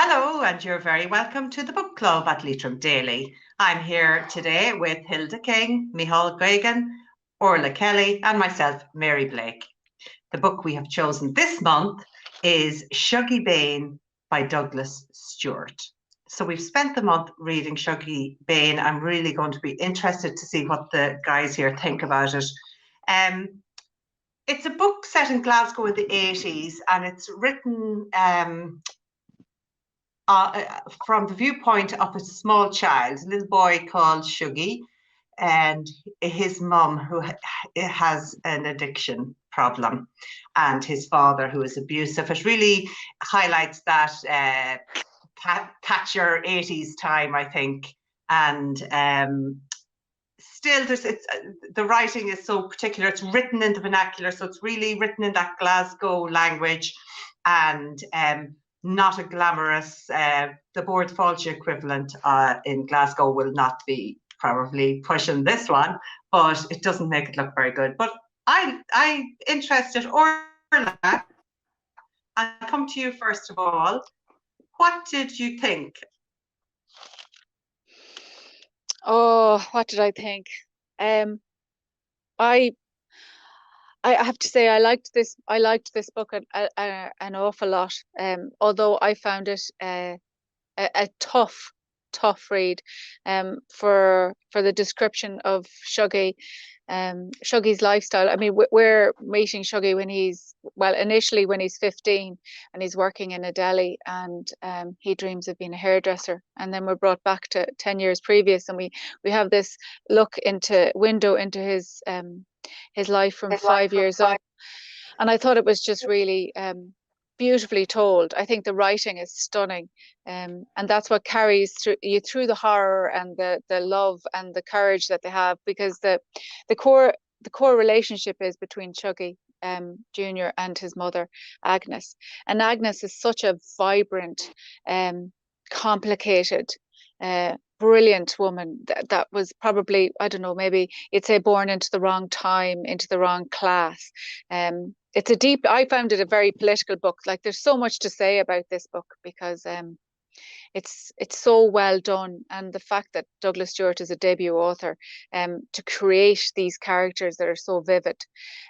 Hello, and you're very welcome to the Book Club at Leitrim Daily. I'm here today with Hilda King, Michael Geoghegan, Orlagh Kelly, and myself, Mary Blake. The book we have chosen this month is Shuggie Bain by Douglas Stuart. So we've spent the month reading Shuggie Bain. I'm really going to be interested to see what the guys here think about it. It's a book set in Glasgow in the 80s, and it's written from the viewpoint of a small child, a little boy called Shuggie, and his mum who has an addiction problem, and his father who is abusive. It really highlights that Thatcher 80s time, I think, and still the writing is so particular. It's written in the vernacular, so it's really written in that Glasgow language, and not a glamorous, the Board Fáilte equivalent in Glasgow will not be probably pushing this one, but it doesn't make it look very good. But I interested, Orlagh, I'll come to you first of all. What did you think? Oh, what did I think? I have to say I liked this book an awful lot. Although I found it a tough read. For the description of Shuggie's lifestyle. I mean, we're meeting Shuggie initially when he's 15 and he's working in a deli, and he dreams of being a hairdresser. And then we're brought back to 10 years previous, and we have this window into his life from 5 years up. And I thought it was just really beautifully told. I think the writing is stunning, and that's what carries you through the horror and the love and the courage that they have, because the core relationship is between Shuggie Jr. and his mother Agnes. And Agnes is such a vibrant, complicated, brilliant woman that was probably, I don't know, maybe you'd say born into the wrong time, into the wrong class. I found it a very political book. Like, there's so much to say about this book, because it's so well done, and the fact that Douglas Stuart is a debut author, to create these characters that are so vivid,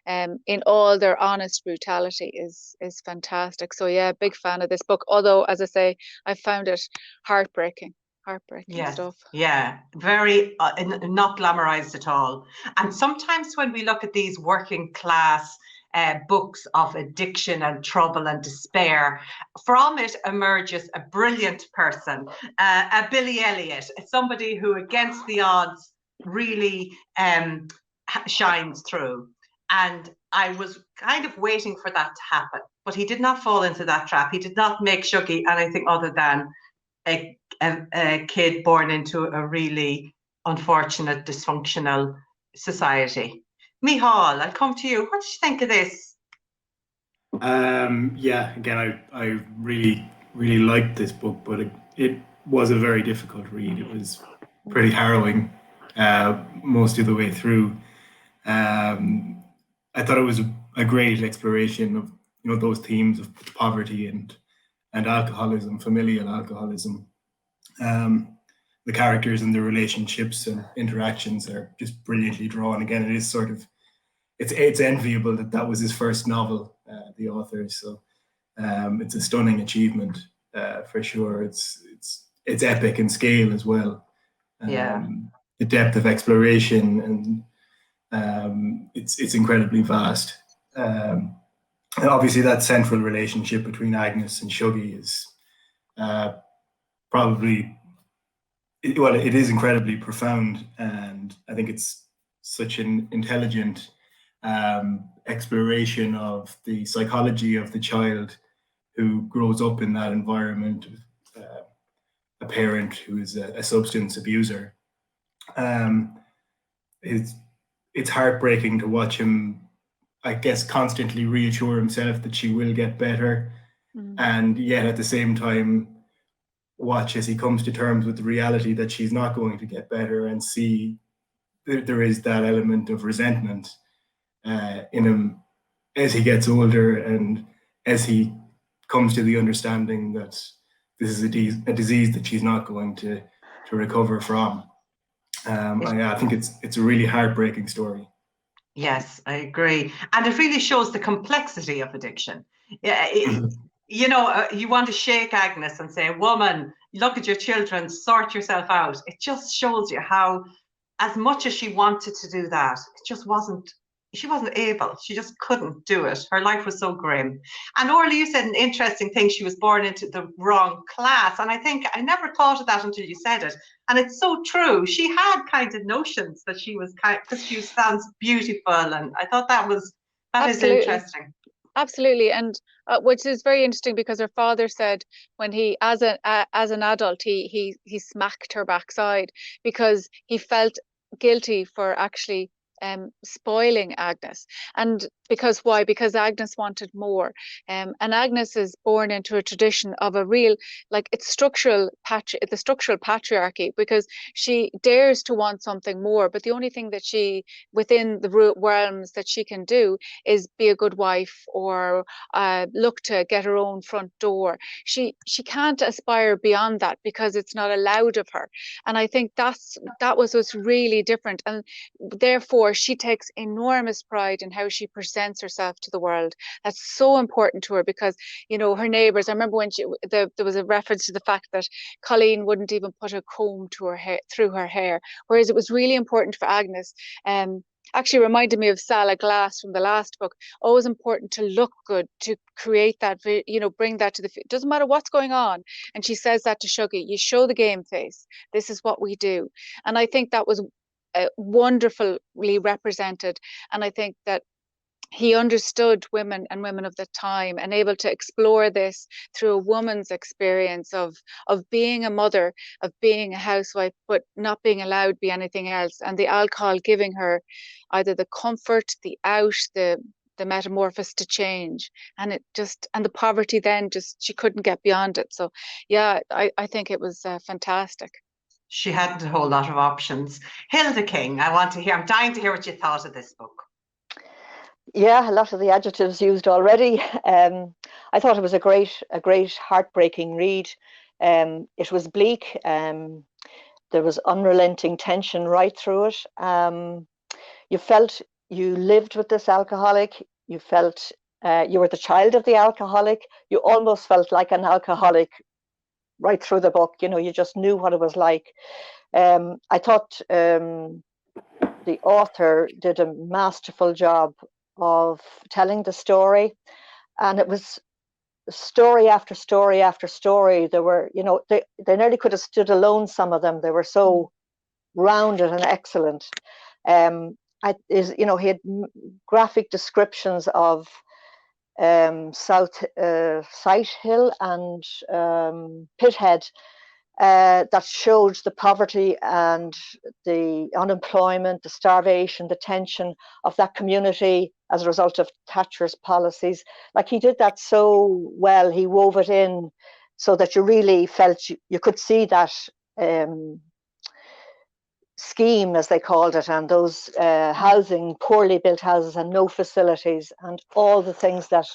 in all their honest brutality is fantastic. So yeah, big fan of this book. Although, as I say, I found it heartbreaking stuff. Yeah, very not glamorized at all. And sometimes when we look at these working class books of addiction and trouble and despair, from it emerges a brilliant person, a Billy Elliot, somebody who against the odds really shines through. And I was kind of waiting for that to happen, but he did not fall into that trap. He did not make Shuggie anything other than a kid born into a really unfortunate, dysfunctional society. Michal, I'll come to you. What did you think of this? Yeah, again, I really liked this book, but it was a very difficult read. It was pretty harrowing most of the way through. I thought it was a great exploration of those themes of poverty and alcoholism, familial alcoholism. The characters and the relationships and interactions are just brilliantly drawn. Again, it is sort of, it's enviable that was his first novel, the author. So it's a stunning achievement for sure. It's epic in scale as well. The depth of exploration, and it's incredibly vast. Obviously, that central relationship between Agnes and Shuggie is it is incredibly profound, and I think it's such an intelligent exploration of the psychology of the child who grows up in that environment, a parent who is a substance abuser. It's heartbreaking to watch him, I guess, constantly reassure himself that she will get better, and yet at the same time watch as he comes to terms with the reality that she's not going to get better, and see there is that element of resentment in him as he gets older, and as he comes to the understanding that this is a disease that she's not going to recover from. I think it's a really heartbreaking story. Yes, I agree. And it really shows the complexity of addiction. Yeah, you want to shake Agnes and say, woman, look at your children, sort yourself out. It just shows you how, as much as she wanted to do that, she wasn't able. She just couldn't do it. Her life was so grim. And Orlagh, you said an interesting thing. She was born into the wrong class. And I think I never thought of that until you said it. And it's so true. She had kind of notions that she was because she sounds beautiful. And I thought that is interesting. Absolutely. And which is very interesting, because her father said when he, as an adult, he smacked her backside because he felt guilty for actually spoiling Agnes. And why? Because Agnes wanted more. And Agnes is born into a tradition of a real, like, it's the structural patriarchy, because she dares to want something more, but the only thing that she, within the realms that she can do, is be a good wife or look to get her own front door. She can't aspire beyond that because it's not allowed of her. And I think that was what's really different. And therefore she takes enormous pride in how she presents herself to the world. That's so important to her, because her neighbours, I remember when there was a reference to the fact that Colleen wouldn't even put a comb to her hair, through her hair, whereas it was really important for Agnes. Actually reminded me of Sala Glass from the last book. Always important to look good, to create that, bring that to the, doesn't matter what's going on. And she says that to Shuggie, you show the game face, this is what we do. And I think that was wonderfully represented. And I think that he understood women and women of the time, and able to explore this through a woman's experience of being a mother, of being a housewife, but not being allowed to be anything else. And the alcohol giving her either the comfort, the out, the metamorphosis to change. And the poverty then she couldn't get beyond it. So yeah, I think it was fantastic. She hadn't a whole lot of options. Hilda King, I'm dying to hear what you thought of this book. Yeah, a lot of the adjectives used already. I thought it was a great heartbreaking read. It was bleak. There was unrelenting tension right through it. You felt you lived with this alcoholic. You felt you were the child of the alcoholic. You almost felt like an alcoholic right through the book. You just knew what it was like. I thought the author did a masterful job of telling the story, and it was story after story after story. There were, they nearly could have stood alone, some of them. They were so rounded and excellent. He had graphic descriptions of South Sighthill and Pithead that showed the poverty and the unemployment, the starvation, the tension of that community as a result of Thatcher's policies. Like, he did that so well. He wove it in so that you really felt you could see that scheme, as they called it, and those housing, poorly built houses and no facilities, and all the things that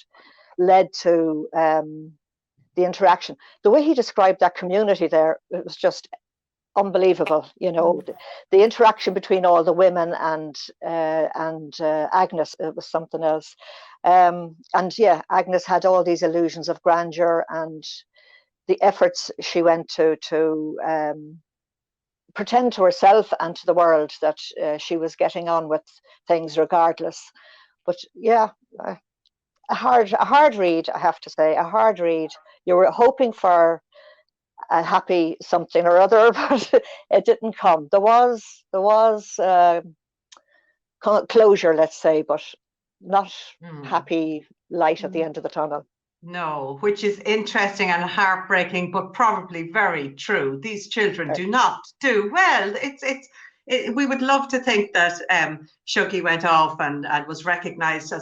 led to the interaction. The way he described that community there, it was just unbelievable. The interaction between all the women and Agnes, it was something else. And yeah, Agnes had all these illusions of grandeur, and the efforts she went to pretend to herself and to the world that she was getting on with things regardless. But yeah, a hard read, I have to say, a hard read. You were hoping for a happy something or other, but it didn't come. There was closure, let's say, but not happy light at the end of the tunnel. No, which is interesting and heartbreaking, but probably very true. These children do not do well. We would love to think that Shuggie went off and was recognised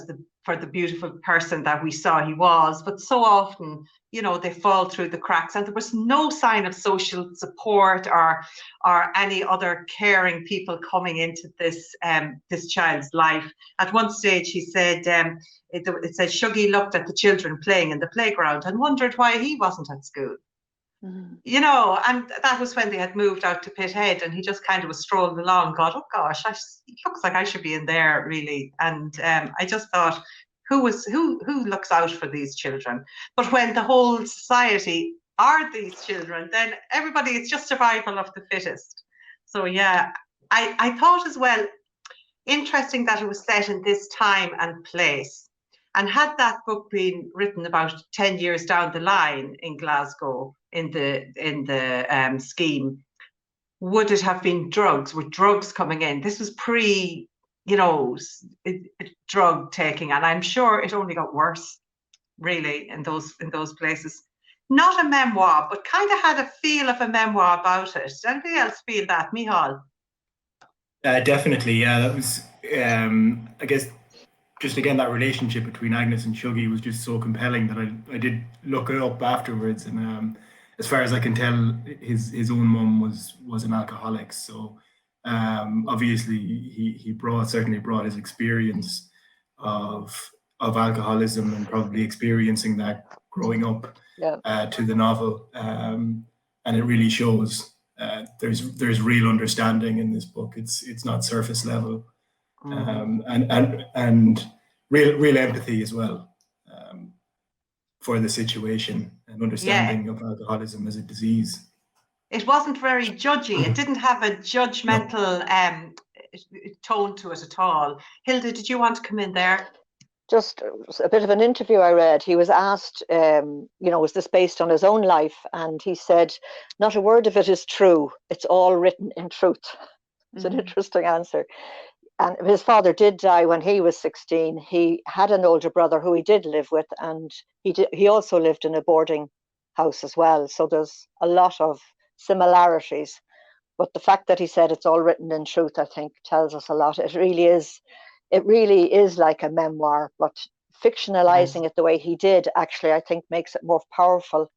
for the beautiful person that we saw he was, but so often, they fall through the cracks, and there was no sign of social support or any other caring people coming into this child's life. At one stage, he said, it said Shuggie looked at the children playing in the playground and wondered why he wasn't at school. You know, and that was when they had moved out to Pithead, and he just kind of was strolling along, God, oh gosh, it looks like I should be in there, really. And I just thought, who looks out for these children? But when the whole society are these children, then everybody, it's just survival of the fittest. So yeah, I thought as well, interesting that it was set in this time and place. And had that book been written about 10 years down the line in Glasgow, in the scheme, would it have been drugs? With drugs coming in, this was pre, drug taking, and I'm sure it only got worse, really, in those places. Not a memoir, but kind of had a feel of a memoir about it. Did anybody else feel that, Micheál? Definitely, yeah. That was, I guess, just again, that relationship between Agnes and Shuggie was just so compelling that I did look it up afterwards. And as far as I can tell, his own mum was an alcoholic. So obviously he certainly brought his experience of alcoholism and probably experiencing that growing up to the novel. And it really shows there's real understanding in this book. It's not surface level. And real empathy as well for the situation and understanding of alcoholism as a disease. It wasn't very judgy. It didn't have a judgmental tone to it at all. Hilda, did you want to come in there? Just a bit of an interview I read. He was asked, was this based on his own life? And he said, not a word of it is true. It's all written in truth. It's an interesting answer. And his father did die when he was 16. He had an older brother who he did live with, and he also lived in a boarding house as well. So there's a lot of similarities. But the fact that he said it's all written in truth, I think, tells us a lot. It really is like a memoir, but fictionalizing it the way he did, actually, I think makes it more powerful.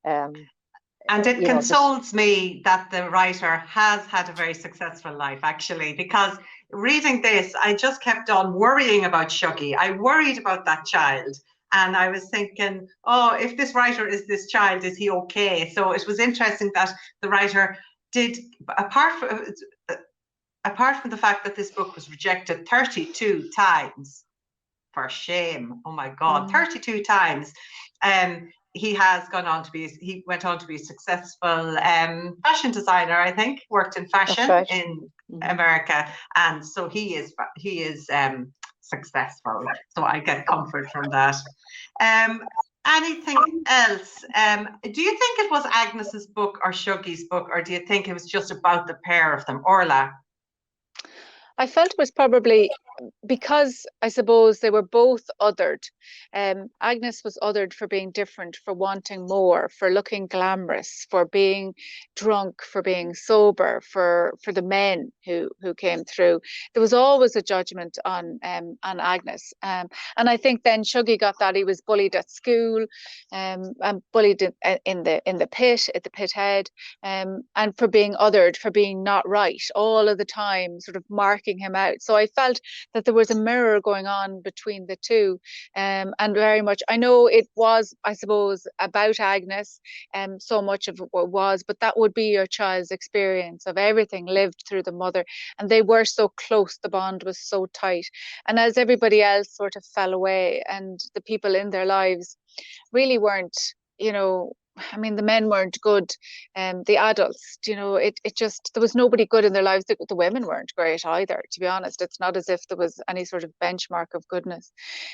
And it consoles me that the writer has had a very successful life, actually, because reading this, I just kept on worrying about Shuggie. I worried about that child. And I was thinking, oh, if this writer is this child, is he okay? So it was interesting that the writer did, apart from the fact that this book was rejected 32 times, for shame, oh my God, 32 times. He went on to be a successful fashion designer, I think, worked in fashion in America. And so he is successful. So I get comfort from that. Anything else? Do you think it was Agnes's book or Shuggie's book, or do you think it was just about the pair of them? Orlagh? I felt it was probably because I suppose they were both othered. Agnes was othered for being different, for wanting more, for looking glamorous, for being drunk, for being sober, for the men who came through. There was always a judgment on Agnes, and I think then Shuggie got that. He was bullied at school, and bullied in the pit at the pit head, and for being othered, for being not right all of the time, sort of marking him out. So I felt that there was a mirror going on between the two, and very much, I know it was, I suppose, about Agnes, so much of it was, but that would be your child's experience of everything lived through the mother, and they were so close, the bond was so tight. And as everybody else sort of fell away, and the people in their lives really weren't, I mean, the men weren't good, the adults, it just, there was nobody good in their lives. The women weren't great either, to be honest. It's not as if there was any sort of benchmark of goodness,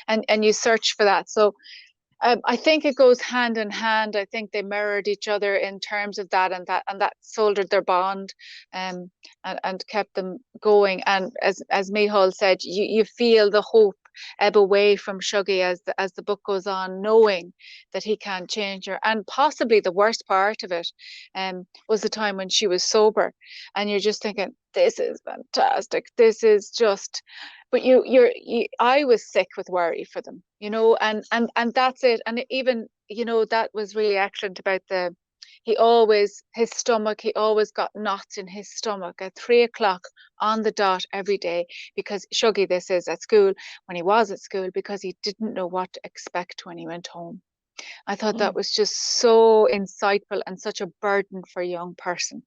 and you search for that. So I think it goes hand in hand. I think they mirrored each other in terms of that, and that soldered their bond, and kept them going. And as Micheál said, you feel the hope ebb away from Shuggie as the book goes on, knowing that he can't change her. And possibly the worst part of it was the time when she was sober, and you're just thinking, this is fantastic. This is just, but I was sick with worry for them, and that's it. And even, that was really excellent about he always got knots in his stomach at 3 o'clock on the dot every day, because Shuggie, this is at school, when he was at school, because he didn't know what to expect when he went home. I thought that was just so insightful and such a burden for a young person.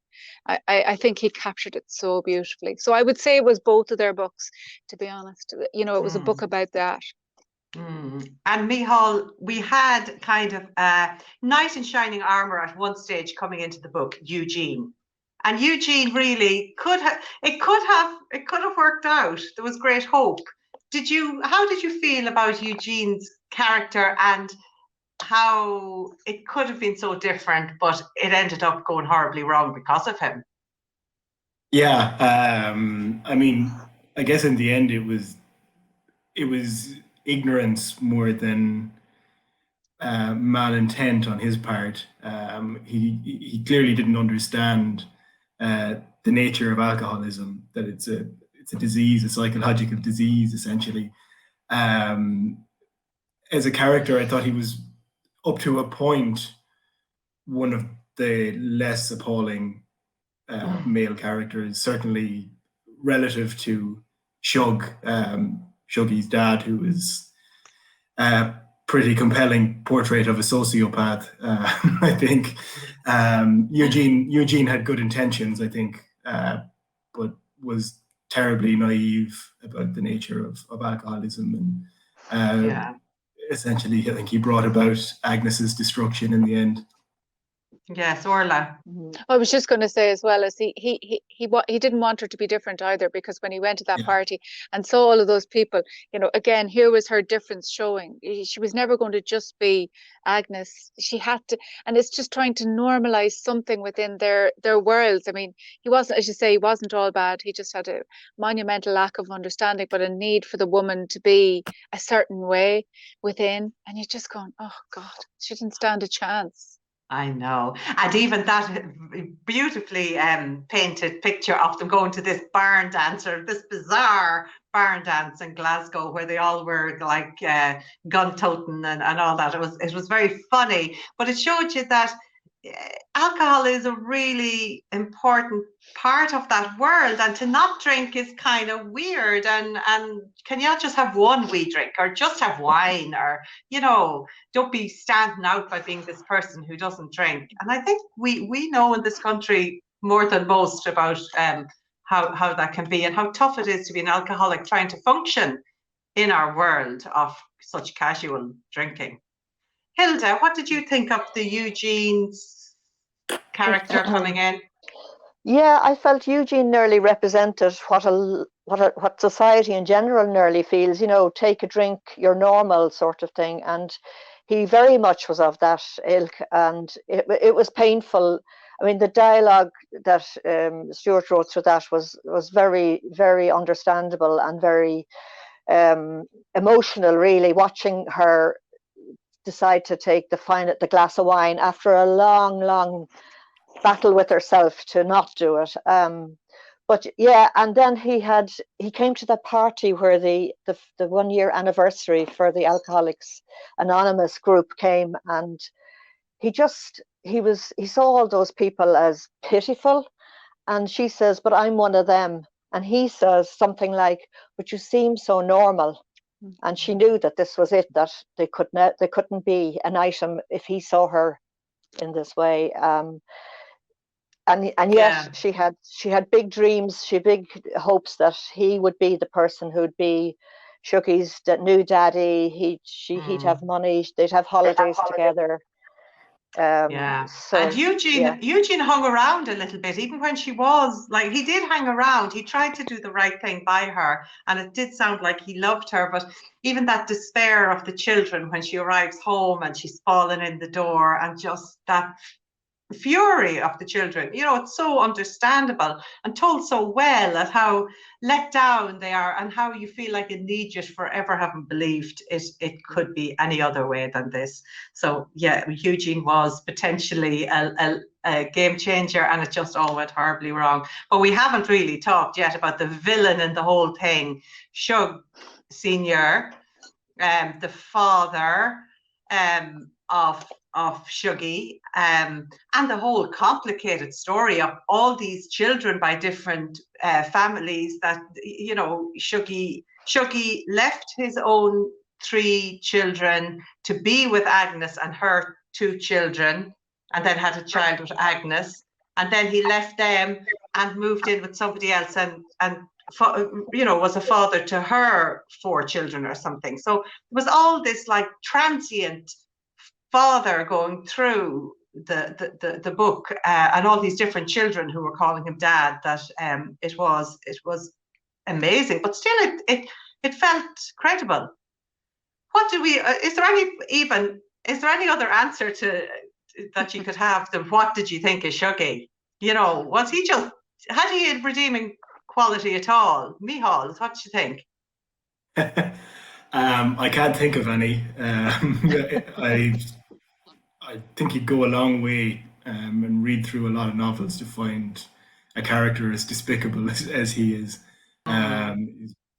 I think he captured it so beautifully. So I would say it was both of their books, to be honest. You know, it was a book about that. And Micheál, we had kind of a knight in shining armor at one stage coming into the book, Eugene. And Eugene really could have worked out. There was great hope. How did you feel about Eugene's character and how it could have been so different, but it ended up going horribly wrong because of him? Yeah, I mean, I guess in the end it was ignorance more than malintent on his part. He clearly didn't understand the nature of alcoholism, that it's a disease, a psychological disease, essentially. As a character, I thought he was, up to a point, one of the less appalling male characters, certainly relative to Shuggie's dad, who is a pretty compelling portrait of a sociopath. I think Eugene had good intentions, I think, but was terribly naive about the nature of alcoholism, and essentially, I think he brought about Agnes's destruction in the end. Yes, Orlagh. I was just going to say as well, as he didn't want her to be different either, because when he went to that party and saw all of those people, you know, again, here was her difference showing. She was never going to just be Agnes. She had to, and it's just trying to normalize something within their worlds. I mean, he wasn't, as you say, he wasn't all bad. He just had a monumental lack of understanding, but a need for the woman to be a certain way within. And you're just going, oh God, she didn't stand a chance. I know. And even that beautifully painted picture of them going to this barn dance, or this bizarre barn dance in Glasgow, where they all were like gun toting and all that. It was very funny, but it showed you that alcohol is a really important part of that world, and to not drink is kind of weird. And can you not just have one wee drink, or just have wine, or, you know, don't be standing out by being this person who doesn't drink. And I think we know in this country more than most about how that can be, and how tough it is to be an alcoholic trying to function in our world of such casual drinking. Hilda, what did you think of the Eugene's character coming in? Yeah, I felt Eugene nearly represented what society in general nearly feels. You know, take a drink, you're normal, sort of thing. And he very much was of that ilk, and it was painful. I mean, the dialogue that Stuart wrote through that was very, very understandable and very emotional, really, watching her decide to take the glass of wine after a long battle with herself to not do it. But yeah, and then he came to the party where the 1 year anniversary for the Alcoholics Anonymous group came, and he saw all those people as pitiful, and she says, but I'm one of them, and he says something like, but you seem so normal. And she knew that this was it, that they couldn't be an item if he saw her in this way. And yet she had big dreams, she had big hopes that he would be the person who'd be Shuggie's new daddy. He'd have money, they'd have holidays together. And Eugene hung around a little bit, even when she was like, he did hang around. He tried to do the right thing by her, and it did sound like he loved her. But even that despair of the children when she arrives home and she's fallen in the door, and just that fury of the children, you know, it's so understandable and told so well at how let down they are, and how you feel like an idiot for ever having believed it could be any other way than this. So yeah, Eugene was potentially a game changer, and it just all went horribly wrong. But we haven't really talked yet about the villain in the whole thing, Shug Senior, the father of Shuggie, and the whole complicated story of all these children by different families, that, you know, Shuggie left his own 3 children to be with Agnes and her 2 children, and then had a child with Agnes, and then he left them and moved in with somebody else, and was a father to her 4 children or something. So there was all this like transient father going through the book, and all these different children who were calling him dad, that it was amazing, but still it felt credible. What do we is there any other answer to that you could have than what did you think of Shuggie? Was he had he a redeeming quality at all? Mihal, what do you think? I can't think of any. I think you'd go a long way and read through a lot of novels to find a character as despicable as he is.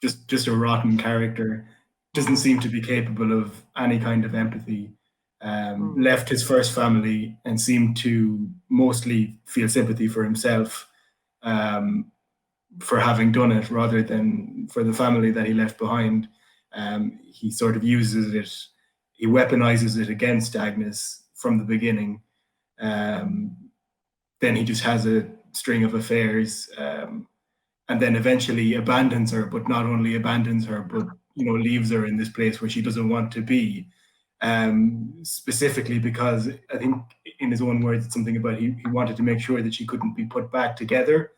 Just a rotten character. Doesn't seem to be capable of any kind of empathy. Left his first family and seemed to mostly feel sympathy for himself for having done it, rather than for the family that he left behind. He sort of uses it, he weaponizes it against Agnes from the beginning. Then he just has a string of affairs, and then eventually abandons her, but not only abandons her, but leaves her in this place where she doesn't want to be. Specifically because I think in his own words, it's something about he wanted to make sure that she couldn't be put back together.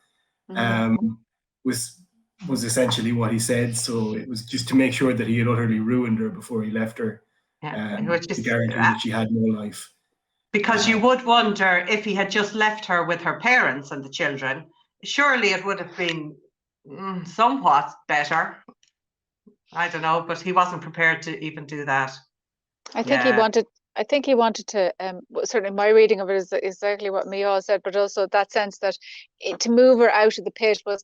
Was essentially what he said. So it was just to make sure that he had utterly ruined her before he left her, to guarantee that she had no life. Because you would wonder if he had just left her with her parents and the children, surely it would have been somewhat better. I don't know, but he wasn't prepared to even do that. I think he wanted to, certainly my reading of it is exactly what Mia said, but also that sense that to move her out of the pit was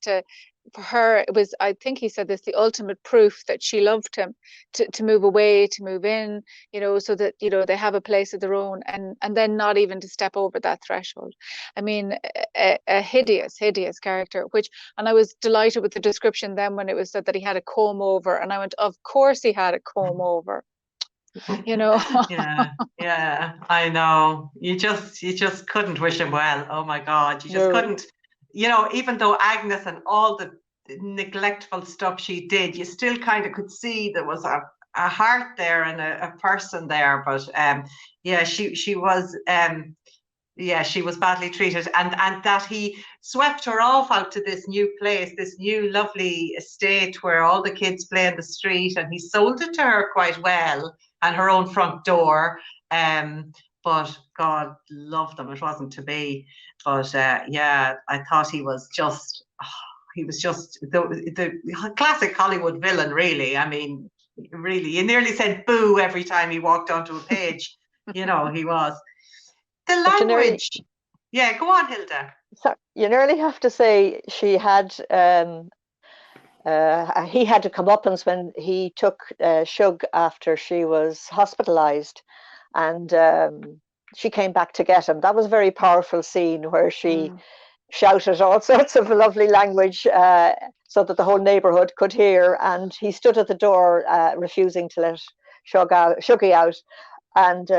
for her, it was, I think he said this, the ultimate proof that she loved him, to move away, to move in, so that, they have a place of their own, and then not even to step over that threshold. I mean, a hideous character, and I was delighted with the description then when it was said that he had a comb over, and I went, of course he had a comb over. Yeah, I know. You just couldn't wish him well. Oh my God, you just couldn't. Even though Agnes and all the neglectful stuff she did, you still kind of could see there was a heart there and a person there. But she was she was badly treated, and that he swept her off out to this new place, this new lovely estate where all the kids play in the street, and he sold it to her quite well, and her own front door. But God love them, it wasn't to be. But I thought he was just the classic Hollywood villain, really. I mean, really, you nearly said boo every time he walked onto a page. He was. The language. Go on, Hilda. So you nearly have to say she had he had to come up when he took Shug after she was hospitalized, and she came back to get him. That was a very powerful scene where she shouted all sorts of lovely language so that the whole neighborhood could hear, and he stood at the door refusing to let Shuggie out, and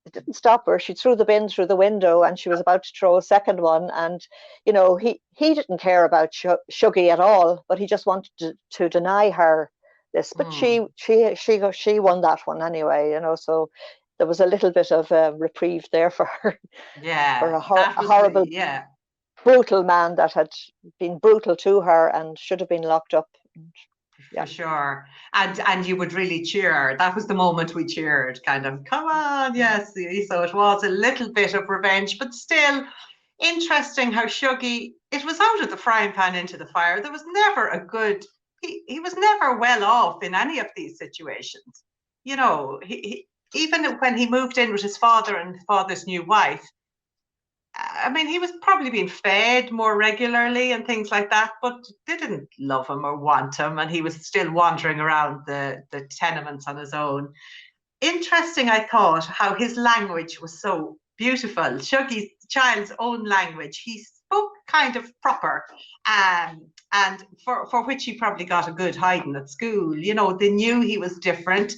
it didn't stop her. She threw the bin through the window, and she was about to throw a second one, and he didn't care about Shuggie at all, but he just wanted to deny her this. But she won that one anyway, so there was a little bit of a reprieve there for her. For a horrible, brutal man that had been brutal to her and should have been locked up. For sure. And you would really cheer. That was the moment we cheered, kind of, come on, yes. So it was a little bit of revenge, but still interesting how Shuggie, it was out of the frying pan into the fire. There was never he was never well off in any of these situations. He even when he moved in with his father and his father's new wife, I mean, he was probably being fed more regularly and things like that, but they didn't love him or want him, and he was still wandering around the tenements on his own. Interesting, I thought, how his language was so beautiful. Shuggie's child's own language. book kind of proper, and for which he probably got a good hiding at school. You know, they knew he was different,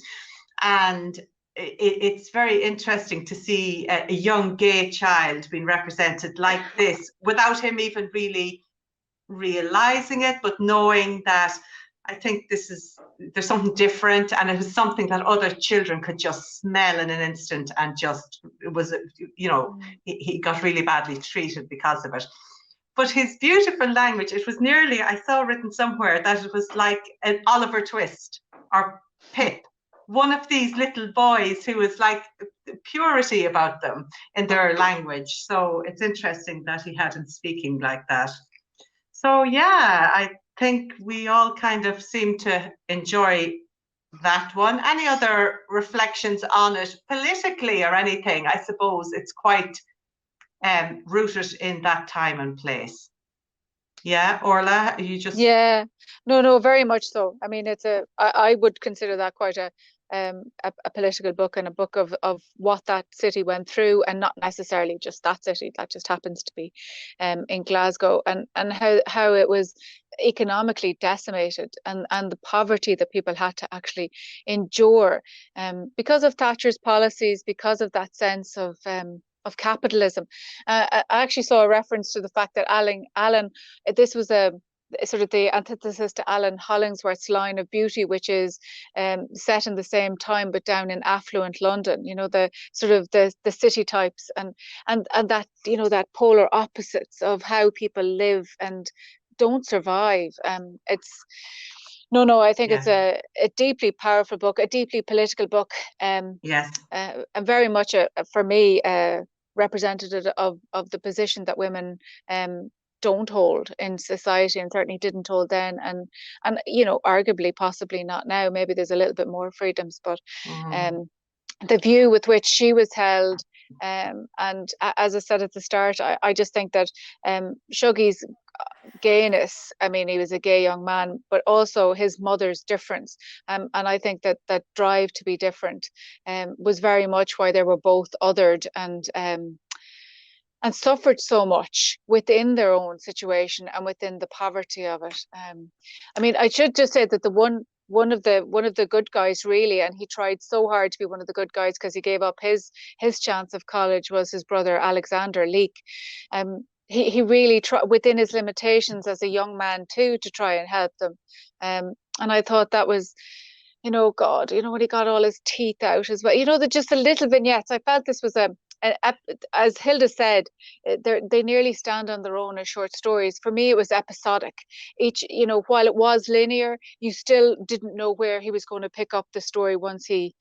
and it's very interesting to see a young gay child being represented like this without him even really realizing it, but knowing that I think there's something different, and it was something that other children could just smell in an instant, and just, it was, you know, he got really badly treated because of it. But his beautiful language, it was nearly, I saw written somewhere that it was like an Oliver Twist or Pip, one of these little boys who was like purity about them in their language. So it's interesting that he had him speaking like that. So yeah, I think we all kind of seem to enjoy that one. Any other reflections on it politically or anything? I suppose it's quite rooted in that time and place. Yeah, Orla, you just... Yeah, no, very much so. I mean, I would consider that quite a political book, and a book of what that city went through, and not necessarily just that city. That just happens to be in Glasgow, and how it was economically decimated, and the poverty that people had to actually endure because of Thatcher's policies, because of that sense of capitalism. I actually saw a reference to the fact that Alan, this was a sort of the antithesis to Alan Hollingsworth's line of beauty, which is set in the same time but down in affluent London. You know, the sort of the city types, and that, you know, that polar opposites of how people live and don't survive. It's I think it's a deeply powerful book, a deeply political book. Yes. And very much for me representative of the position that women don't hold in society, and certainly didn't hold then, and you know, arguably possibly not now. Maybe there's a little bit more freedoms, but the view with which she was held, and as I said at the start, I just think that Shuggie's gayness, I mean, he was a gay young man, but also his mother's difference, and I think that drive to be different was very much why they were both othered, and suffered so much within their own situation and within the poverty of it. I mean, I should just say that the one of the good guys, really, and he tried so hard to be one of the good guys because he gave up his chance of college, was his brother Alexander Leake. He really tried within his limitations as a young man too to try and help them. And I thought that was, you know, God, you know, when he got all his teeth out as well, you know, just the little vignettes. I felt this was as Hilda said, they nearly stand on their own as short stories. For me, it was episodic. Each, you know, while it was linear, you still didn't know where he was going to pick up the story once he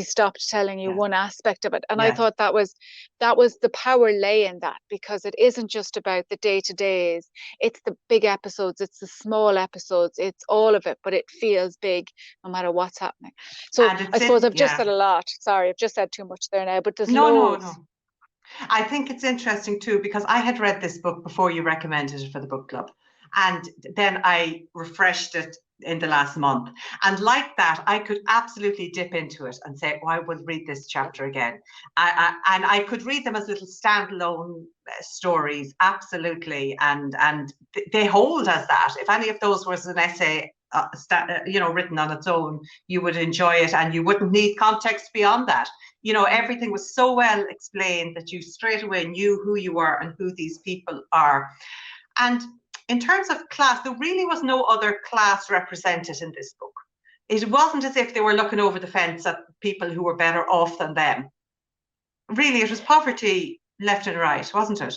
stopped telling you one aspect of it. And I thought that was the power lay in that, because it isn't just about the day-to-days. It's the big episodes, it's the small episodes, it's all of it, but it feels big no matter what's happening. So I suppose I've just said a lot. Sorry, I've just said too much there now, but there's loads. No. I think it's interesting too, because I had read this book before you recommended it for the book club, and then I refreshed it in the last month, and like that I could absolutely dip into it and say, oh, I will read this chapter again, and I could read them as little standalone stories, absolutely, and they hold as that. If any of those was an essay you know, written on its own, you would enjoy it, and you wouldn't need context beyond that. You know, everything was so well explained that you straight away knew who you were and who these people are. And in terms of class, there really was no other class represented in this book. It wasn't as if they were looking over the fence at people who were better off than them. Really, it was poverty left and right, wasn't it?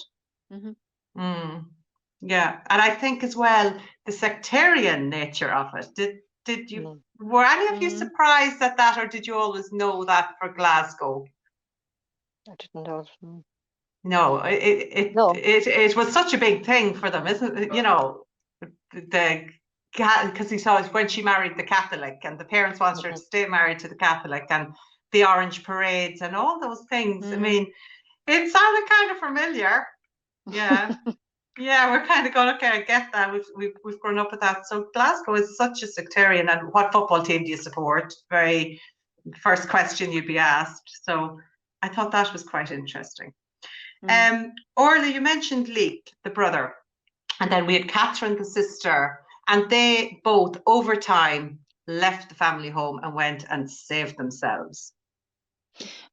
Yeah, and I think as well the sectarian nature of it. Did you were any of you surprised at that, or did you always know that for Glasgow? I didn't know. No, it was such a big thing for them, isn't it? You know, because he saw it when she married the Catholic, and the parents wanted her to stay married to the Catholic, and the orange parades and all those things. I mean, it sounded kind of familiar. Yeah. Yeah, we're kind of going, okay, I get that. We've grown up with that. So Glasgow is such a sectarian. And what football team do you support? Very first question you'd be asked. So I thought that was quite interesting. Orlagh, you mentioned Leek, the brother, and then we had Catherine, the sister, and they both, over time, left the family home and went and saved themselves.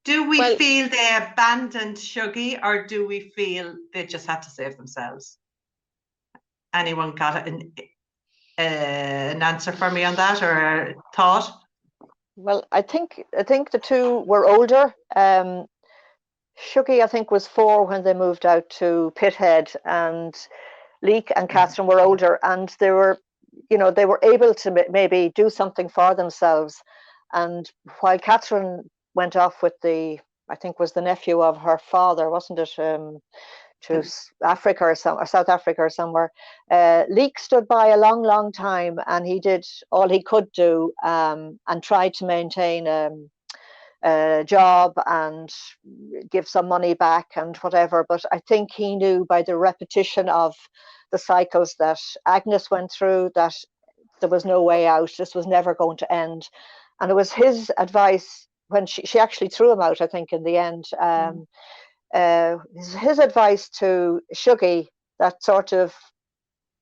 Do we feel they abandoned Shuggie, or do we feel they just had to save themselves? Anyone got an answer for me on that, or a thought? Well, I think the two were older. Shuggie, I think, was 4 when they moved out to Pithead, and Leek and Catherine were older, and they were able to maybe do something for themselves. And while Catherine went off with I think was the nephew of her father, wasn't it, to Africa or South Africa or somewhere, Leek stood by a long, long time, and he did all he could do, and tried to maintain a job and give some money back and whatever. But I think he knew by the repetition of the cycles that Agnes went through that there was no way out. This was never going to end. And it was his advice when she actually threw him out, I think, in the end. His advice to Shuggie that sort of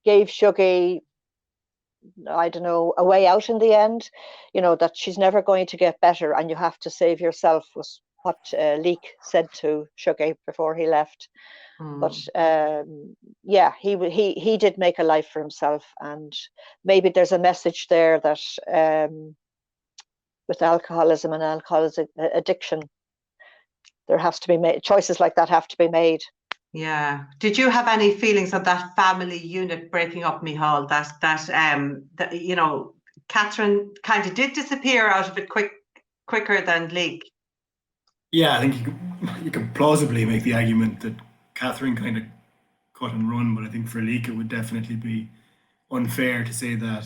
gave Shuggie, I don't know, a way out in the end, that she's never going to get better and you have to save yourself, was what Leek said to Shuggie before he left. But yeah, he did make a life for himself, and maybe there's a message there that with alcoholism and alcoholism addiction, there has to be choices like that have to be made. Yeah. Did you have any feelings of that family unit breaking up, Micheál? That Catherine kind of did disappear out of it quicker than Leek? Yeah, I think you could plausibly make the argument that Catherine kind of cut and run, but I think for Leek it would definitely be unfair to say that.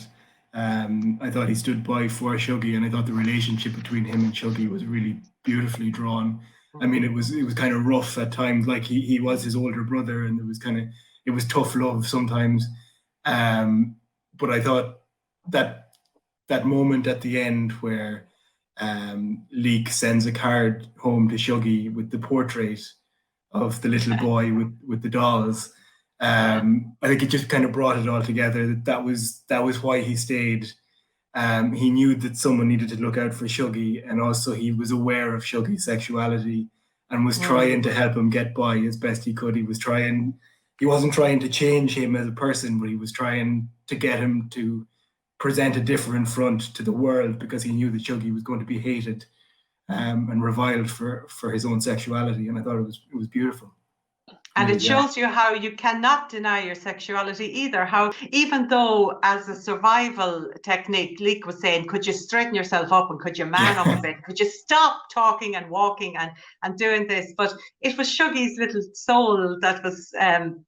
I thought he stood by for Shuggie, and I thought the relationship between him and Shuggie was really beautifully drawn. I mean, it was kind of rough at times, like he was his older brother, and it was tough love sometimes. But I thought that moment at the end where Leek sends a card home to Shuggie with the portrait of the little boy with the dolls, I think it just kind of brought it all together. That was why he stayed. He knew that someone needed to look out for Shuggie, and also he was aware of Shuggie's sexuality and was trying to help him get by as best he could. He wasn't trying to change him as a person, but he was trying to get him to present a different front to the world, because he knew that Shuggie was going to be hated and reviled for his own sexuality. And I thought it was beautiful. And it shows you how you cannot deny your sexuality either. How, even though as a survival technique, Leek was saying, could you straighten yourself up and could you man up a bit? Could you stop talking and walking and doing this? But it was Shuggie's little soul that was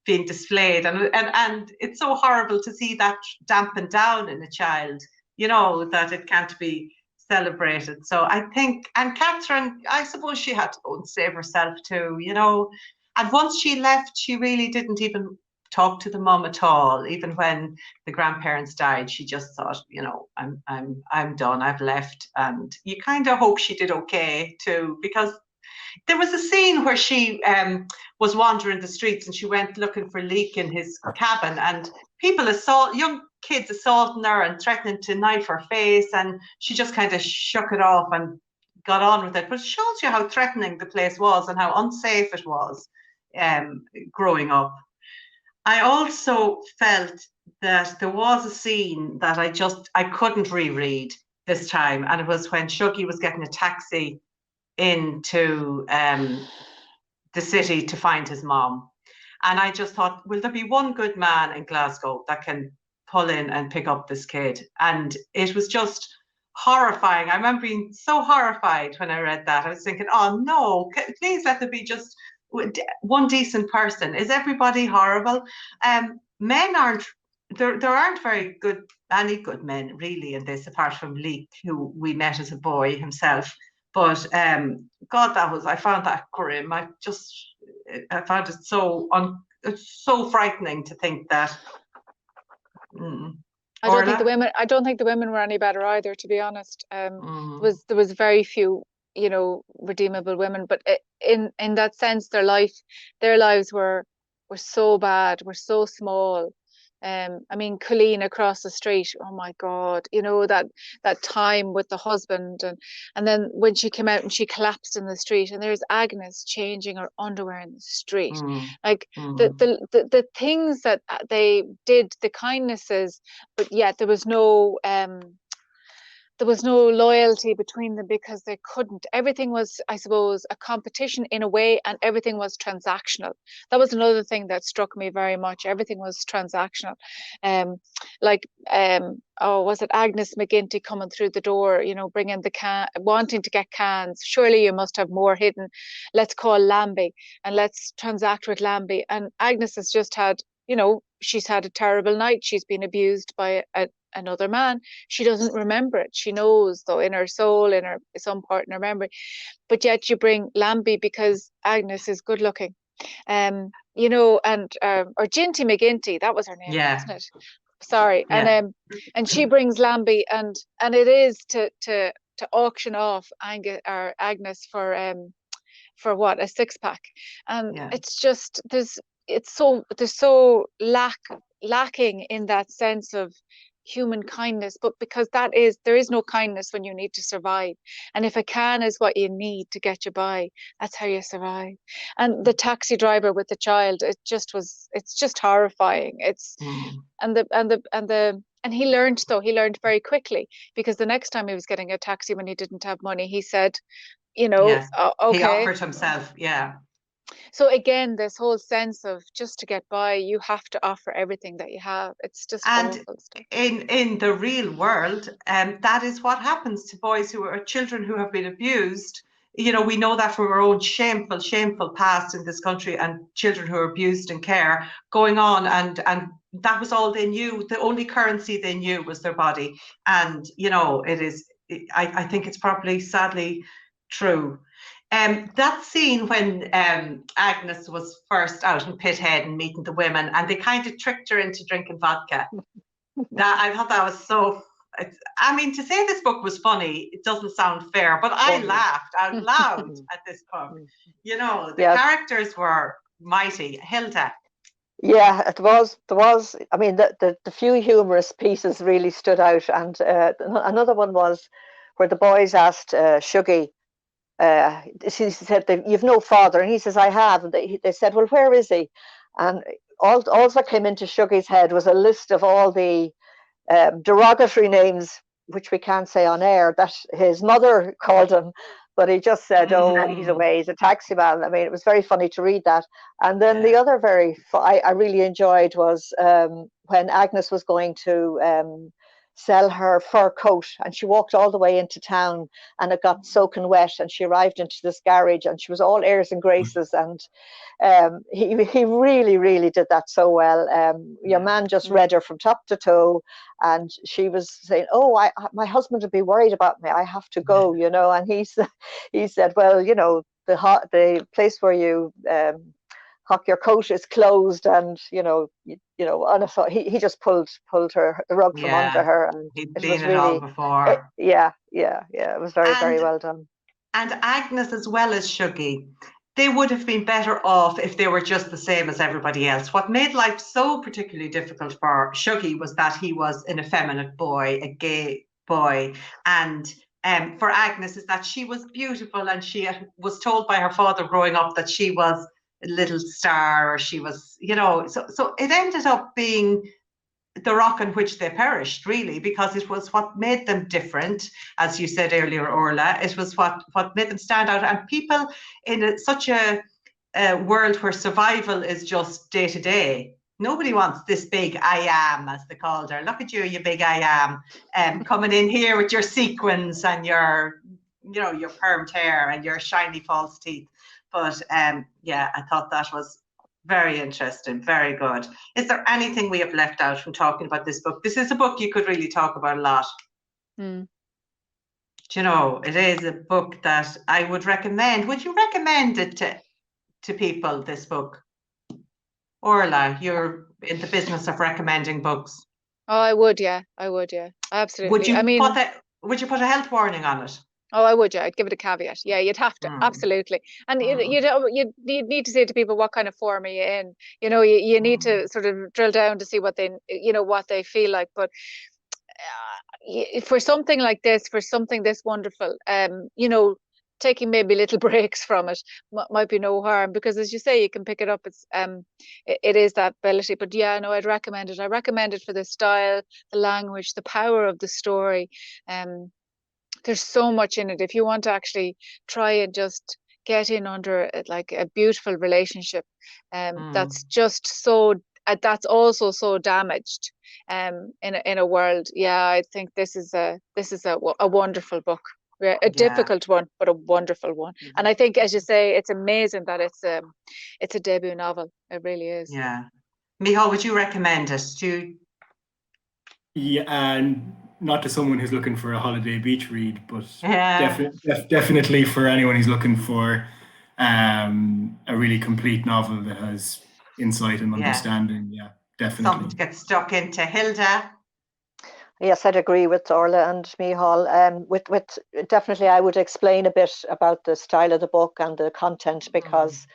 being displayed. And it's so horrible to see that dampened down in a child, that it can't be celebrated. So I think, and Catherine, I suppose she had to go and save herself too, And once she left, she really didn't even talk to the mum at all. Even when the grandparents died, she just thought, I'm done. I've left. And you kind of hope she did okay too, because there was a scene where she was wandering the streets and she went looking for Leek in his cabin, and young kids assaulting her and threatening to knife her face, and she just kind of shook it off and got on with it. But it shows you how threatening the place was and how unsafe it was. Growing up. I also felt that there was a scene that I couldn't reread this time, and it was when Shuggie was getting a taxi into the city to find his mom, and I just thought, will there be one good man in Glasgow that can pull in and pick up this kid? And it was just horrifying. I remember being so horrified when I read that. I was thinking, oh no, please let there be just one decent person. Is everybody horrible? Men aren't there aren't any good men really in this, apart from Leek, who we met as a boy himself. But God, I found that grim. I found it so frightening to think that. I don't think the women were any better either, to be honest. There was very few you know, redeemable women, but in that sense, their lives were so bad, were so small. I mean, Colleen across the street, oh my God, you know, that time with the husband, and then when she came out and she collapsed in the street, and there's Agnes changing her underwear in the street. Like the things that they did, the kindnesses, but yet there was no loyalty between them, because they couldn't. Everything was, I suppose, a competition in a way, and everything was transactional. That was another thing that struck me very much. Everything was transactional. Was it Agnes Bain coming through the door, you know, bringing the can, wanting to get cans? Surely you must have more hidden. Let's call Lambie and let's transact with Lambie. And Agnes has just had, you know, she's had a terrible night. She's been abused by another man. She doesn't remember it. She knows, though, in her soul, in her some part in her memory. But yet you bring Lambie because Agnes is good looking, you know, and or Ginty McGinty, that was her name, wasn't it? Sorry, yeah. And she brings Lambie, and it is to auction off Agnes for what, a 6-pack, and it's just there's so lacking in that sense of human kindness, but because there is no kindness when you need to survive, and if a can is what you need to get you by, that's how you survive. And the taxi driver with the child, it's just horrifying. And he learned very quickly, because the next time he was getting a taxi when he didn't have money, he said, you know, okay, he offered himself. So again, this whole sense of just to get by, you have to offer everything that you have. It's just awful stuff. In the real world, that is what happens to boys who are children who have been abused. You know, we know that from our own shameful past in this country, and children who are abused in care going on, and that was all they knew. The only currency they knew was their body. And, you know, I think it's probably sadly true. That scene when Agnes was first out in Pithead and meeting the women, and they kind of tricked her into drinking vodka. I thought that was so. I mean, to say this book was funny, it doesn't sound fair, but I laughed out loud at this book. You know, the characters were mighty. Hilda. Yeah, it was. There was. I mean, the few humorous pieces really stood out, and another one was where the boys asked Shuggie. She said, "You've no father," and he says, "I have." And they said, "Well, where is he?" And all that came into Shuggie's head was a list of all the derogatory names, which we can't say on air, that his mother called him. But he just said, "Oh, he's away. He's a taxi man." I mean, it was very funny to read that. And then the other I really enjoyed was when Agnes was going to sell her fur coat, and she walked all the way into town, and it got soaking wet, and she arrived into this garage, and she was all airs and graces, and he really did that so well. Your man just read her from top to toe, and she was saying, "Oh, my husband would be worried about me. I have to go," you know. And he said, "Well, you know, the place where you hock your coat is closed," and you know, and I thought he just pulled the rug from under her, and he'd seen it all before. It was very well done. And Agnes, as well as Shuggie, they would have been better off if they were just the same as everybody else. What made life so particularly difficult for Shuggie was that he was an effeminate boy, a gay boy, and for Agnes is that she was beautiful, and she was told by her father growing up that she was a little star, or she was, you know, so it ended up being the rock on which they perished, really, because it was what made them different, as you said earlier, Orlagh. It was what made them stand out. And people in such a world where survival is just day to day, nobody wants this big I am, as they called her. Look at you, you big I am, coming in here with your sequins and your, you know, your permed hair and your shiny false teeth. But I thought that was very interesting, very good. Is there anything we have left out from talking about this book? This is a book you could really talk about a lot. Do you know, it is a book that I would recommend. Would you recommend it to people, this book? Orlagh, you're in the business of recommending books. Oh, I would, yeah, absolutely. Would you put a health warning on it? Oh, I would. Yeah, I'd give it a caveat. Yeah, you'd have to, absolutely. And you need to say to people, what kind of form are you in? You know, you need to sort of drill down to see what they, you know, what they feel like. But for something like this, for something this wonderful, you know, taking maybe little breaks from it might be no harm, because as you say, you can pick it up. It's it is that ability. But yeah, no, I'd recommend it. I recommend it for the style, the language, the power of the story. There's so much in it. If you want to actually try and just get in under like a beautiful relationship, that's just so that's also so damaged in a world. Yeah, I think this is a wonderful book. A difficult one, but a wonderful one. And I think, as you say, it's amazing that it's a debut novel. It really is. Yeah. Micheál, would you recommend it? Yeah, and not to someone who's looking for a holiday beach read, but definitely for anyone who's looking for a really complete novel that has insight and understanding. Yeah, definitely. Something to get stuck into. Hilda? Yes, I'd agree with Orla and Micheál. With definitely, I would explain a bit about the style of the book and the content, because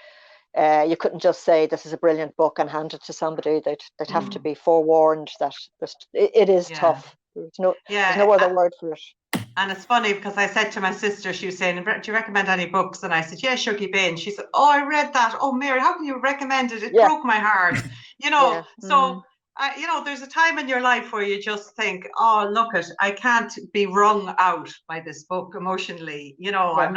you couldn't just say this is a brilliant book and hand it to somebody. They'd have to be forewarned that it is tough. There's no other word for it. And it's funny because I said to my sister, she was saying, do you recommend any books? And I said, yeah, Shuggie Bain. She said, oh, I read that. Oh, Mary, how can you recommend it? It broke my heart. You know, so, you know, there's a time in your life where you just think, oh, look I can't be wrung out by this book emotionally. You know, I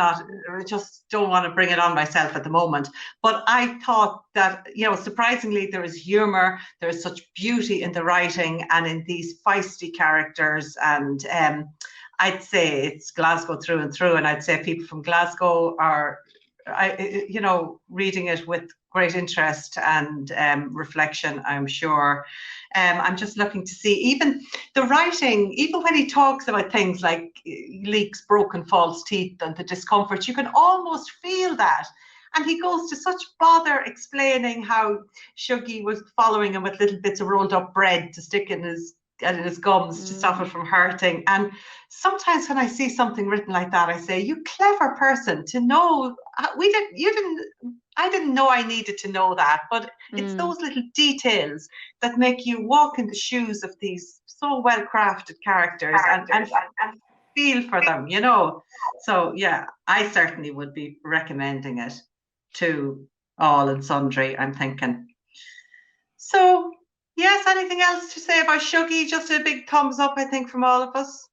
just don't want to bring it on myself at the moment. But I thought that, you know, surprisingly, there is humor. There is such beauty in the writing and in these feisty characters. And I'd say it's Glasgow through and through. And I'd say people from Glasgow are, you know, reading it with great interest and reflection, I'm sure. I'm just looking to see even the writing, even when he talks about things like leaks, broken false teeth and the discomfort, you can almost feel that. And he goes to such bother explaining how Shuggie was following him with little bits of rolled up bread to stick in his gums to stop it from hurting. And sometimes when I see something written like that, I say, you clever person to know. I didn't know I needed to know that, but it's those little details that make you walk in the shoes of these so well crafted characters and feel for them, you know. So yeah, I certainly would be recommending it to all and sundry, I'm thinking. So yes, anything else to say about Shuggie? Just a big thumbs up, I think, from all of us.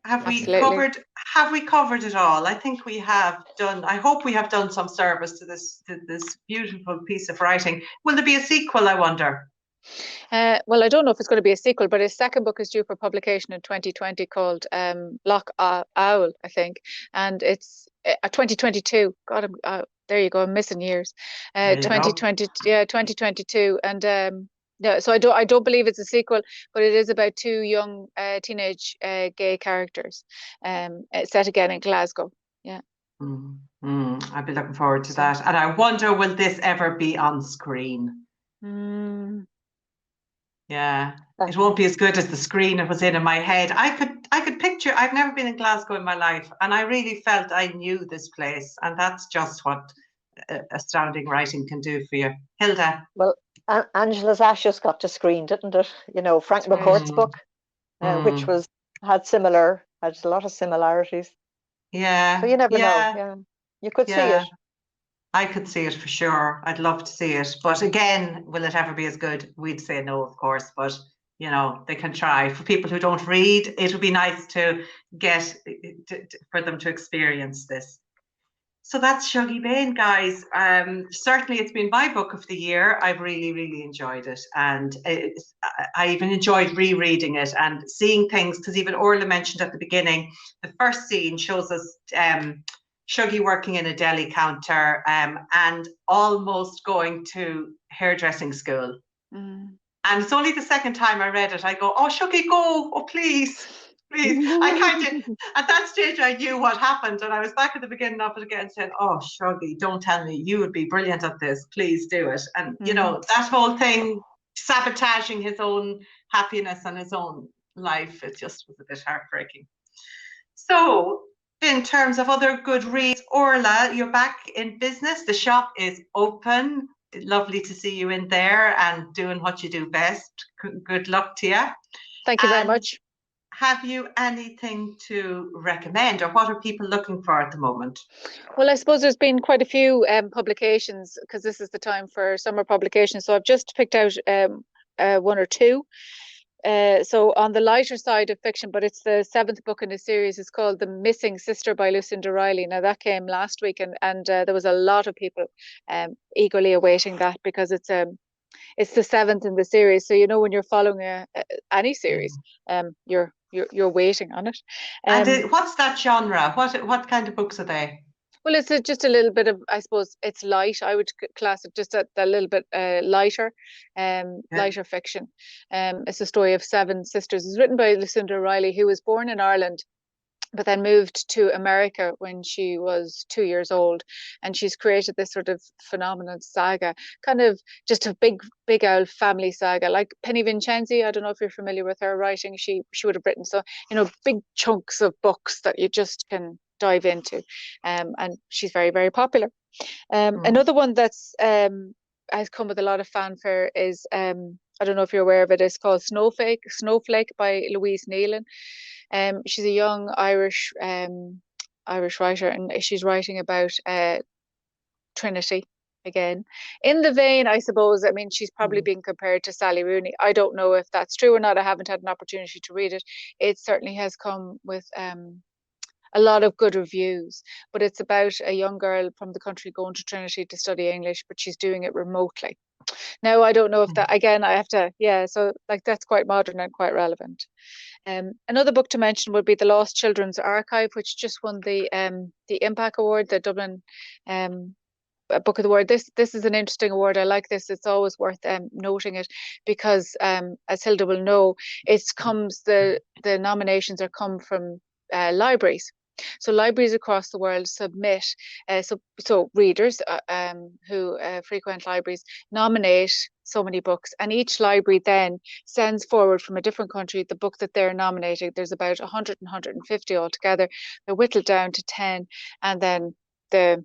Have we covered it all? I think we have done. I hope we have done some service to this beautiful piece of writing. Will there be a sequel, I wonder? Well, I don't know if it's going to be a sequel, but his second book is due for publication in 2020 called Loch Owl, I think. And it's 2022. God, there you go. I'm missing years. 2022. And yeah, so I don't believe it's a sequel, but it is about two young teenage gay characters set again in Glasgow. Yeah. I'd be looking forward to that. And I wonder, will this ever be on screen? Yeah, it won't be as good as the screen it was in my head. I could picture. I've never been in Glasgow in my life, and I really felt I knew this place, and that's just what astounding writing can do for you. Hilda? Well, Angela's Ashes got to screen, didn't it? You know, Frank McCourt's book, which had a lot of similarities. Yeah. So you never know. Yeah, you could see it. I could see it for sure. I'd love to see it. But again, will it ever be as good? We'd say no, of course. But, you know, they can try. For people who don't read, it would be nice to get for them to experience this. So that's Shuggie Bain, guys. Certainly it's been my book of the year. I've really, really enjoyed it. And I even enjoyed rereading it and seeing things, because even Orla mentioned at the beginning, the first scene shows us Shuggie working in a deli counter and almost going to hairdressing school. And it's only the second time I read it, I go, oh, Shuggie, go, oh, please. I kind of, at that stage, I knew what happened. And I was back at the beginning of it again saying, oh, Shuggie, don't tell me, you would be brilliant at this. Please do it. And, you know, that whole thing, sabotaging his own happiness and his own life, it just was a bit heartbreaking. So In terms of other good reads, Orlagh, you're back in business. The shop is open. Lovely to see you in there and doing what you do best. Good luck to you. Thank you very much. Have you anything to recommend, or what are people looking for at the moment? Well, I suppose there's been quite a few publications, because this is the time for summer publications. So I've just picked out one or two. So on the lighter side of fiction, but it's the 7th book in a series. It's called The Missing Sister by Lucinda Riley. Now that came last week, and there was a lot of people eagerly awaiting that, because it's the 7th in the series. So you know, when you're following any series, you're waiting on it. And what's that genre? What kind of books are they? Well, it's just a little bit of, I suppose it's light. I would class it just a little bit lighter, lighter fiction. It's a story of 7 sisters. It's written by Lucinda Riley, who was born in Ireland, but then moved to America when she was 2 years old. And she's created this sort of phenomenal saga, kind of just a big old family saga, like Penny Vincenzi. I don't know if you're familiar with her writing. She would have written, so, you know, big chunks of books that you just can dive into, and she's very, very popular. Another one that's has come with a lot of fanfare is I don't know if you're aware of it. It's called Snowflake by Louise Nealon. She's a young Irish writer, and she's writing about Trinity again, in the vein, I suppose. I mean, she's probably being compared to Sally Rooney. I don't know if that's true or not. I haven't had an opportunity to read it. It certainly has come with a lot of good reviews, but it's about a young girl from the country going to Trinity to study English, but she's doing it remotely. Now, I don't know if that, again, I have to, so like that's quite modern and quite relevant. Another book to mention would be The Lost Children's Archive, which just won the Impact Award, the Dublin Book of the Award. This is an interesting award. I like this. It's always worth noting it, because as Hilda will know, the nominations are come from libraries. So libraries across the world submit, so readers who frequent libraries nominate so many books, and each library then sends forward from a different country the book that they're nominating. There's about 150 altogether. They're whittled down to 10, and then the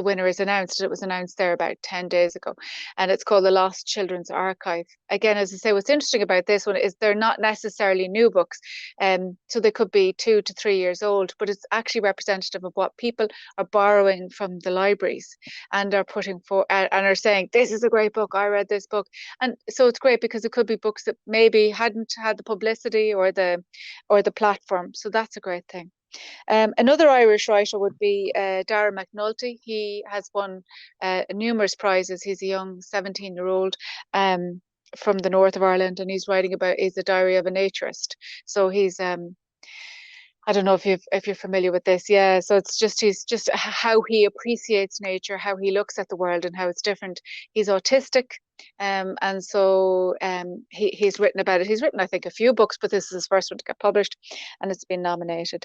winner is announced. It was announced there about 10 days ago, and it's called The Lost Children's Archive. Again, as I say, what's interesting about this one is they're not necessarily new books, so they could be 2 to 3 years old, but it's actually representative of what people are borrowing from the libraries and are putting for and are saying, this is a great book, I read this book. And so it's great, because it could be books that maybe hadn't had the publicity or the platform. So that's a great thing. Another Irish writer would be Dara Mcnulty. He has won numerous prizes. He's a young 17-year-old from the north of Ireland, and he's writing about the diary of a naturist. So he's I don't know if you're familiar with this. Yeah, so he's just how he appreciates nature, how he looks at the world, and how it's different. He's autistic, and so he's written about it. He's written, I think, a few books, but this is his first one to get published, and it's been nominated.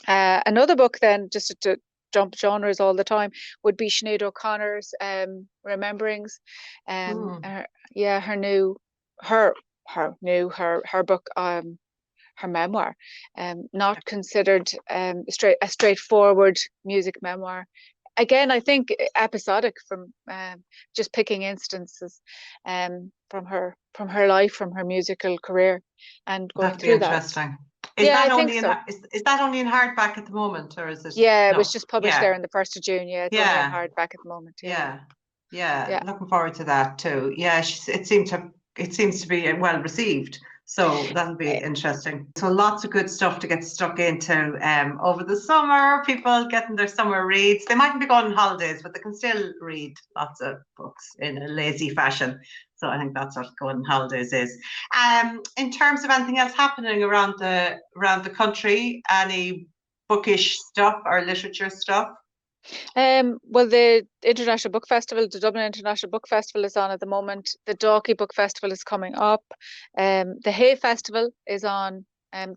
Another book then, just to jump genres all the time, would be Sinead O'Connor's Rememberings. Her book, her memoir, not considered a straightforward music memoir. Again, I think episodic, from just picking instances from her life, from her musical career, and going through that. Interesting. Is that only in hardback at the moment, or is it? Yeah, it was just published there on the 1st of June. Yeah, it's only in hardback at the moment. Yeah. Looking forward to that too. Yeah, it seems to be well received. So that'll be interesting. So lots of good stuff to get stuck into over the summer. People getting their summer reads. They mightn't be going on holidays, but they can still read lots of books in a lazy fashion. So I think that's what going on holidays is. In terms of anything else happening around the country, any bookish stuff or literature stuff? Well, the International Book Festival, the Dublin International Book Festival is on at the moment. The Dalkey Book Festival is coming up. The Hay Festival is on.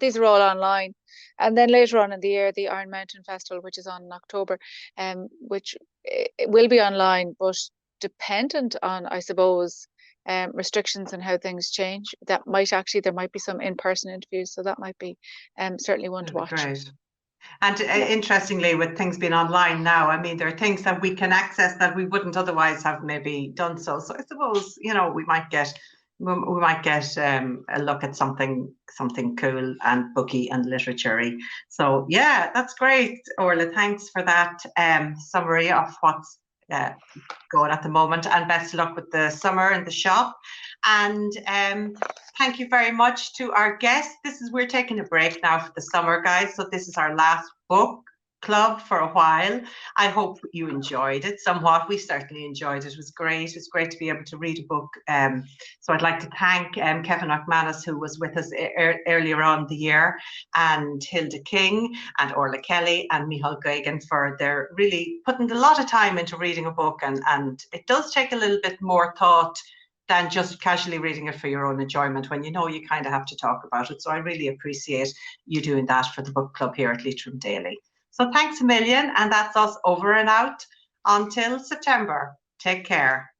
These are all online. And then later on in the year, the Iron Mountain Festival, which is on in October, which it will be online, but dependent on, I suppose, restrictions and how things change. There might be some in-person interviews, so that might be certainly one to watch. Great. And interestingly, with things being online now, I mean, there are things that we can access that we wouldn't otherwise have maybe done so. So I suppose, you know, we might get a look at something cool and booky and literary-y. So yeah, that's great, Orla. Thanks for that summary of what's going at the moment, and best of luck with the summer in the shop. And thank you very much to our guests. We're taking a break now for the summer, guys. So this is our last book club for a while. I hope you enjoyed it somewhat. We certainly enjoyed it. It was great. It was great to be able to read a book. So I'd like to thank Kevin McManus, who was with us earlier on the year, and Hilda King and Orlagh Kelly and Michael Geoghegan for their really putting a lot of time into reading a book. And it does take a little bit more thought than just casually reading it for your own enjoyment, when you know you kind of have to talk about it. So I really appreciate you doing that for the book club here at Leitrim Daily. So thanks a million, and that's us over and out until September. Take care.